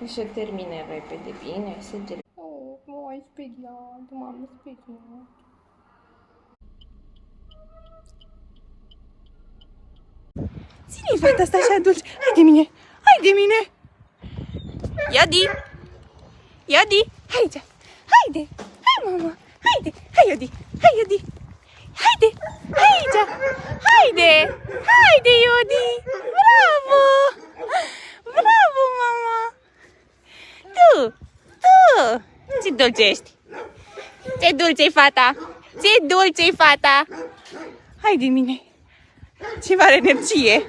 Să termine repede, bine, sângele. Oh, m-ai speriat, m-am speriat. Ține-i fata asta așa dulce. Hai de mine, hai de mine. Iodi, Iodi, hai aici. Haide, hai mama, haide, hai Iodi, hai Iodi. Haide, hai aici. Haide, haide Iodi. Bravo, bravo mama. Tu, ce dulce ești. Ce dulce-i fata, ce dulce-i fata. Hai de mine, ce mare energie.